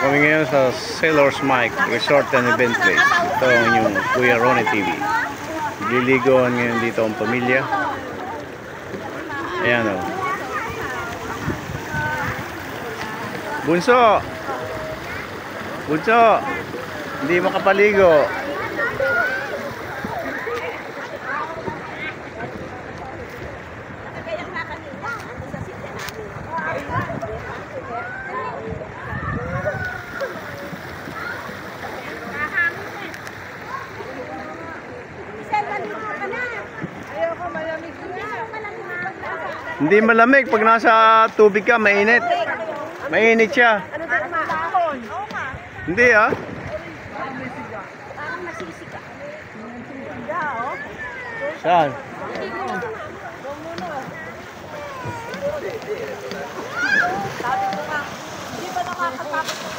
kami ngayon sa Sailor's Mike Resort and Event Place. Ito ang inyong Kuya Ronnie TV. Liligoan ngayon dito ang pamilya. Ayan o. Bunso! Bunso! Hindi makapaligo. Hindi malamig pag nasa tubig ka, mainit. Mainit siya. Hindi ah. Saan? Sabi ko nga, hindi ba nakakatapos